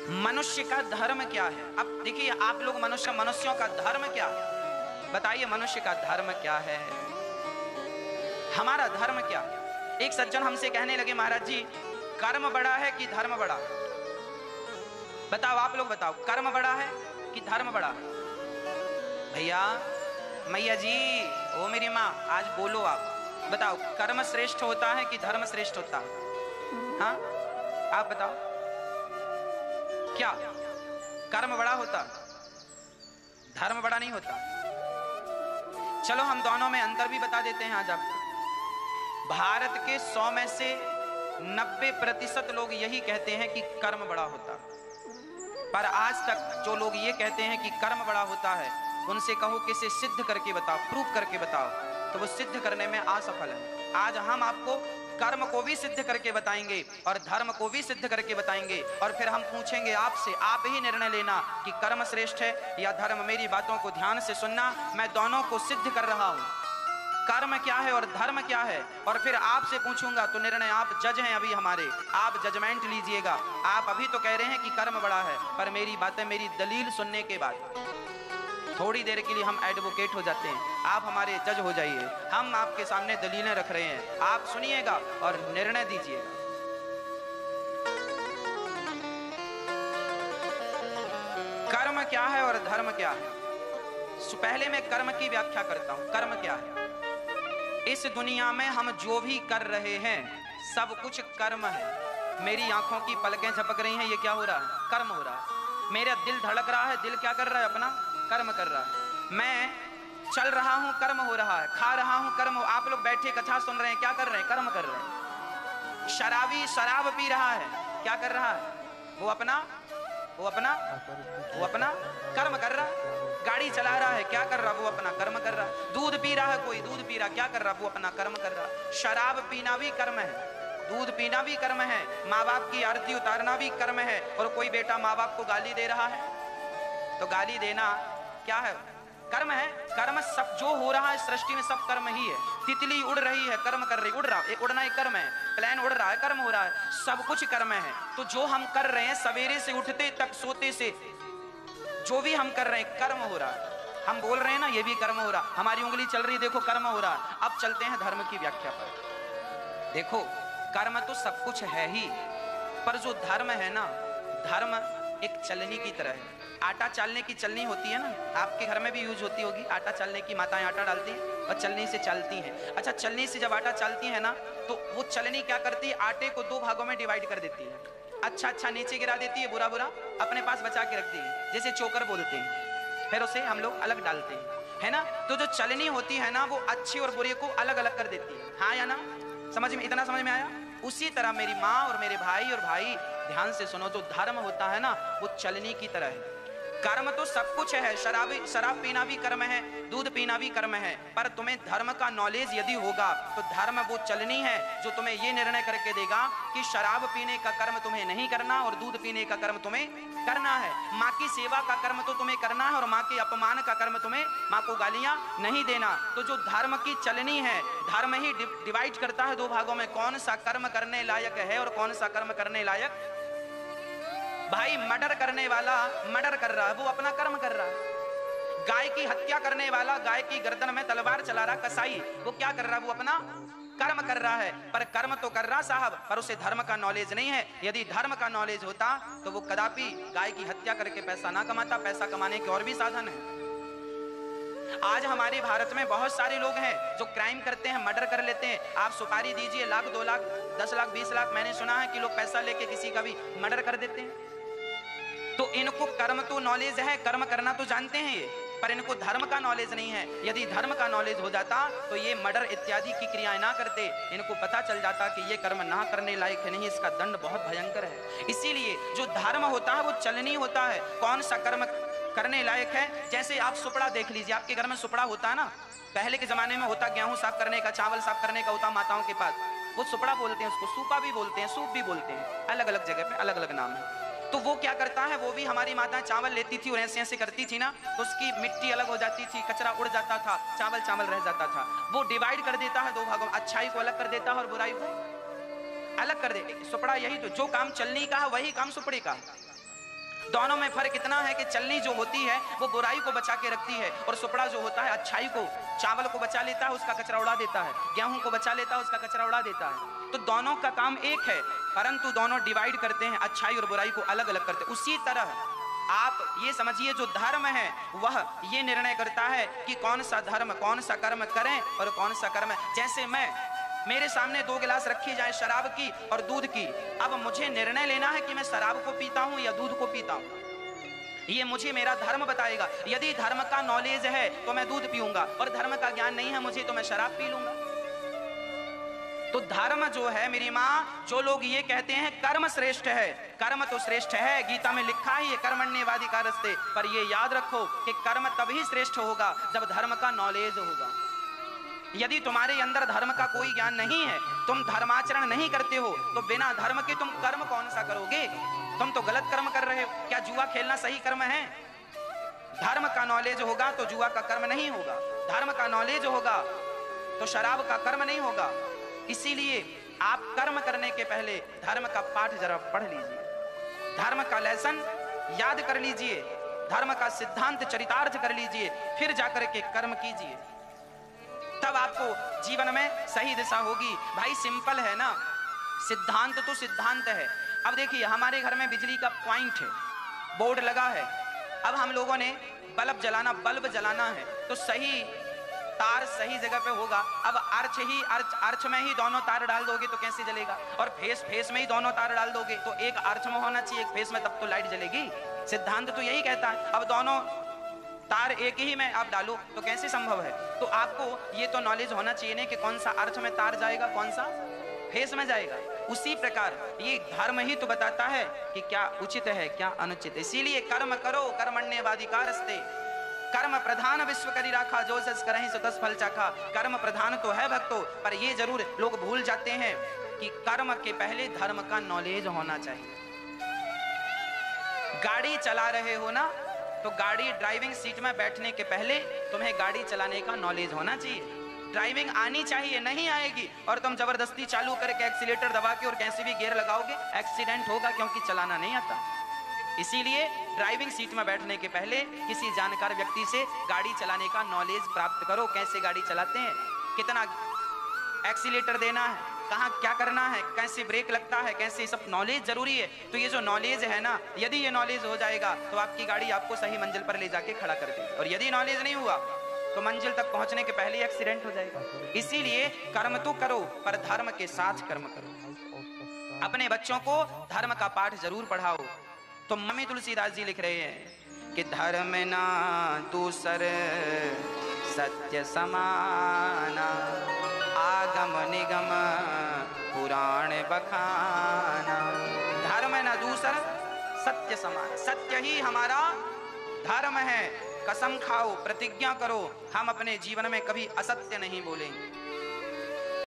मनुष्य का धर्म क्या है? अब देखिए आप लोग मनुष्यों का धर्म क्या है? बताइए मनुष्य का धर्म क्या है? हमारा धर्म क्या है? एक सज्जन हमसे कहने लगे, महाराज जी कर्म बड़ा है कि धर्म बड़ा है? बताओ आप लोग बताओ, कर्म बड़ा है कि धर्म बड़ा है? भैया मैया जी, ओ मेरी माँ, आज बोलो आप बताओ, कर्म श्रेष्ठ होता है कि धर्म श्रेष्ठ होता है? हाँ आप बताओ, क्या कर्म बड़ा होता, धर्म बड़ा नहीं होता? चलो हम दोनों में अंतर भी बता देते हैं आज आपको। भारत के 100 में से 90% लोग यही कहते हैं कि कर्म बड़ा होता, पर आज तक जो लोग ये कहते हैं कि कर्म बड़ा होता है, उनसे कहो कि इसे सिद्ध करके बताओ, प्रूफ करके बताओ, तो वो सिद्ध करने में असफल है। आज हम आपको कर्म को भी सिद्ध करके बताएंगे और धर्म को भी सिद्ध करके बताएंगे, और फिर हम पूछेंगे आपसे, आप ही निर्णय लेना कि कर्म श्रेष्ठ है या धर्म। मेरी बातों को ध्यान से सुनना, मैं दोनों को सिद्ध कर रहा हूं, कर्म क्या है और धर्म क्या है, और फिर आपसे पूछूंगा तो निर्णय आप जज हैं अभी हमारे, आप जजमेंट लीजिएगा। आप अभी तो कह रहे हैं कि कर्म बड़ा है, पर मेरी बातें, मेरी दलील सुनने के बाद थोड़ी देर के लिए हम एडवोकेट हो जाते हैं, आप हमारे जज हो जाइए। हम आपके सामने दलीलें रख रहे हैं, आप सुनिएगा और निर्णय दीजिएगा। कर्म क्या है और धर्म क्या है? पहले मैं कर्म की व्याख्या करता हूं। कर्म क्या है? इस दुनिया में हम जो भी कर रहे हैं सब कुछ कर्म है। मेरी आंखों की पलकें झपक रही हैं, ये क्या हो रहा है? कर्म हो रहा है। मेरा दिल धड़क रहा है, दिल क्या कर रहा है? अपना कर्म कर रहा है। मैं चल रहा हूं, कर्म हो रहा है। खा रहा हूं, कर्म हो। आप लोग बैठे कथा सुन रहे हैं, क्या कर रहे हैं? कर्म कर रहे हैं। शराबी शराब पी रहा है, क्या कर रहा है? वो अपना कर्म कर रहा है। गाड़ी चला रहा है, क्या कर रहा? वो अपना कर्म कर रहा है। दूध पी रहा है कोई, दूध पी रहा, क्या कर रहा? वो अपना कर्म कर रहा है। शराब पीना भी कर्म है, दूध पीना भी कर्म है, माँ बाप की आरती उतारना भी कर्म है। और कोई बेटा माँ बाप को गाली दे रहा है तो गाली देना क्या है? कर्म है। कर्म सब जो हो रहा है सृष्टि में सब कर्म ही है। तितली उड़ रही है, कर्म कर रही, उड़ रहा, एक उड़ना एक कर्म है। प्लेन उड़ रहा है, कर्म हो रहा है। सब कुछ कर्म है। तो जो हम कर रहे हैं, सवेरे से उठते तक सोते से जो भी हम कर रहे हैं कर्म हो रहा है। हम बोल रहे हैं ना, ये भी कर्म हो रहा। हमारी उंगली चल रही, देखो कर्म हो रहा है। अब चलते हैं धर्म की व्याख्या पर। देखो कर्म तो सब कुछ है ही, पर जो धर्म है ना, धर्म एक चलनी की तरह है। आटा चालने की चलनी होती है ना, आपके घर में भी यूज होती होगी। आटा चालने की माताएं आटा डालती हैं और चलनी से चालती हैं। अच्छा, चलनी से जब आटा चालती है ना, तो वो चलनी क्या करती है? आटे को 2 भागों में डिवाइड कर देती है। अच्छा नीचे गिरा देती है, बुरा अपने पास बचा के रखती है, जैसे चोकर बोलते हैं। फिर उसे हम लोग अलग डालते हैं, है ना। तो जो चलनी होती है ना, वो अच्छे और बुरे को अलग अलग कर देती है। हाँ या ना? समझ में, इतना समझ में आया? उसी तरह मेरी माँ और मेरे भाई, और भाई ध्यान से सुनो, जो धर्म होता है ना, वो चलनी की तरह है। कर्म तो सब कुछ है। शराब पीना भी कर्म है, दूध पीना भी कर्म है। पर तुम्हें धर्म का नॉलेज यदि होगा तो धर्म वो चलनी है जो तुम्हें ये निर्णय करके देगा कि शराब पीने का कर्म तुम्हें नहीं करना और दूध पीने का कर्म तुम्हें करना है। माँ की सेवा का कर्म तो तुम्हें करना है और माँ के अपमान का कर्म तुम्हें, माँ को गालियां नहीं देना। तो जो धर्म की चलनी है, धर्म ही डिवाइड करता है 2 भागों में, कौन सा कर्म करने लायक है और कौन सा कर्म करने लायक। भाई मर्डर करने वाला मर्डर कर रहा है, वो अपना कर्म कर रहा है। गाय की हत्या करने वाला गाय की गर्दन में तलवार चला रहा कसाई, वो क्या कर रहा है? वो अपना कर्म कर रहा है। पर कर्म तो कर रहा साहब, पर उसे धर्म का नॉलेज नहीं है। यदि धर्म का नॉलेज होता तो वो कदापि गाय की हत्या करके पैसा ना कमाता। पैसा कमाने के और भी साधन है। आज हमारे भारत में बहुत सारे लोग हैं जो क्राइम करते हैं, मर्डर कर लेते हैं। आप सुपारी दीजिए, लाख, 2 लाख, 10 लाख, 20 लाख, मैंने सुना है कि लोग पैसा लेके किसी का भी मर्डर कर देते हैं। तो इनको कर्म तो नॉलेज है, कर्म करना तो जानते हैं ये, पर इनको धर्म का नॉलेज नहीं है। यदि धर्म का नॉलेज हो जाता तो ये मर्डर इत्यादि की क्रियाएं ना करते। इनको पता चल जाता कि ये कर्म ना करने लायक है, नहीं, इसका दंड बहुत भयंकर है। इसीलिए जो धर्म होता है वो चलनी होता है, कौन सा कर्म करने लायक है। जैसे आप सुपड़ा देख लीजिए, आपके घर में सुपड़ा होता है ना, पहले के जमाने में होता गेहूं साफ करने का, चावल साफ करने का होता माताओं के पास, वो सुपड़ा बोलते हैं उसको, सूपा भी बोलते हैं, सूप भी बोलते हैं, अलग अलग जगह पे अलग अलग नाम है। तो वो क्या करता है, वो भी हमारी माता चावल लेती थी और ऐसे ऐसे करती थी ना, तो उसकी मिट्टी अलग हो जाती थी, कचरा उड़ जाता था, चावल चावल रह जाता था। वो डिवाइड कर देता है 2 भागों में, अच्छाई को अलग कर देता है और बुराई को अलग कर दे। सुपड़ा यही तो, जो काम चलनी का है वही काम सुपड़े का। दोनों में फर्क इतना है कि चलनी जो होती है वो बुराई को बचा के रखती है, और सुपड़ा जो होता है अच्छाई को, चावल को बचा लेता है, उसका कचरा उड़ा देता है, गेहूं को बचा लेता है, उसका कचरा उड़ा देता है। तो दोनों का काम एक है, परंतु दोनों डिवाइड करते हैं, अच्छाई और बुराई को अलग अलग करते हैं। उसी तरह आप ये समझिए जो धर्म है वह ये निर्णय करता है कि कौन सा धर्म, कौन सा कर्म करें और कौन सा कर्म। जैसे मेरे सामने 2 गिलास रखी जाए शराब की और दूध की, अब मुझे निर्णय लेना है कि मैं शराब को पीता हूं या दूध को पीता हूं। ये मुझे मेरा धर्म बताएगा। यदि धर्म का नॉलेज है तो मैं दूध पीऊंगा, और धर्म का ज्ञान नहीं है मुझे तो मैं शराब पी लूंगा। तो धर्म जो है मेरी माँ, जो लोग ये कहते हैं कर्म श्रेष्ठ है, कर्म तो श्रेष्ठ है, गीता में लिखा है ये कर्मण्येवाधिकारस्ते, पर ये याद रखो कि कर्म तभी श्रेष्ठ होगा जब धर्म का नॉलेज होगा। यदि तुम्हारे अंदर धर्म का कोई ज्ञान नहीं है, तुम धर्माचरण नहीं करते हो, तो बिना धर्म के तुम कर्म कौन सा करोगे? तुम तो गलत कर्म कर रहे हो। क्या जुआ खेलना सही कर्म है? धर्म का नॉलेज होगा तो जुआ का कर्म नहीं होगा, धर्म का नॉलेज होगा तो शराब का कर्म नहीं होगा। इसीलिए आप कर्म करने के पहले धर्म का पाठ जरा पढ़ लीजिए, धर्म का लेसन याद कर लीजिए, धर्म का सिद्धांत चरितार्थ कर लीजिए, फिर जाकर के कर्म कीजिए, तब आपको जीवन में सही दिशा होगी। भाई सिंपल है ना, सिद्धांत तो सिद्धांत है। अब देखिए हमारे घर में बिजली का पॉइंट है, बोर्ड लगा है, अब हम लोगों ने बल्ब जलाना है, तो सही तार सही जगह पे होगा। अब अर्थ में ही दोनों तार डाल दोगे तो कैसे जलेगा? और फेस में ही दोनों तार डाल दोगे तो एक अर्थ में होना चाहिए, एक फेस में, तब तो लाइट जलेगी। सिद्धांत तो यही कहता है। अब दोनों तार एक ही में आप डालो तो कैसे संभव है? तो आपको ये तो नॉलेज होना चाहिए ना कि कौन सा अर्थ में तार जाएगा, कौन सा फेस में जाएगा। उसी प्रकार ये धर्म ही तो बताता है कि क्या उचित है क्या अनुचित। इसीलिए कर्म करो कर्मण्येवाधिकारस्ते, कर्म प्रधान विश्व करी राखा, जो जस करहि सो तस फल चाखा। कर्म प्रधान तो है भक्तों, पर ये जरूर लोग भूल जाते हैं कि कर्म के पहले धर्म का नॉलेज होना चाहिए। गाड़ी चला रहे हो ना, तो गाड़ी ड्राइविंग सीट में बैठने के पहले तुम्हें गाड़ी चलाने का नॉलेज होना चाहिए, ड्राइविंग आनी चाहिए। नहीं आएगी और तुम जबरदस्ती चालू करके एक्सीलेटर दबा के और कैसे भी गियर लगाओगे, एक्सीडेंट होगा, क्योंकि चलाना नहीं आता। इसीलिए ड्राइविंग सीट में बैठने के पहले किसी जानकार व्यक्ति से गाड़ी चलाने का नॉलेज प्राप्त करो। कैसे गाड़ी चलाते हैं, कितना एक्सीलेटर देना है, कहाँ क्या करना है, कैसे ब्रेक लगता है, कैसे, सब नॉलेज जरूरी है। तो ये जो नॉलेज है ना, यदि ये नॉलेज हो जाएगा तो आपकी गाड़ी आपको सही मंजिल पर ले जाके खड़ा कर देगी, और यदि नॉलेज नहीं हुआ तो मंजिल तक पहुंचने के पहले एक्सीडेंट हो जाएगा। इसीलिए कर्म तो करो पर धर्म के साथ कर्म करो। अपने बच्चों को धर्म का पाठ जरूर पढ़ाओ। तो मम्मी तुलसीदास जी लिख रहे हैं कि धर्म ना दूसर सत्य समाना, आगम निगम पुराण बखाना। धर्म ना दूसर सत्य समान, सत्य ही हमारा धर्म है। कसम खाओ, प्रतिज्ञा करो, हम अपने जीवन में कभी असत्य नहीं बोलेंगे।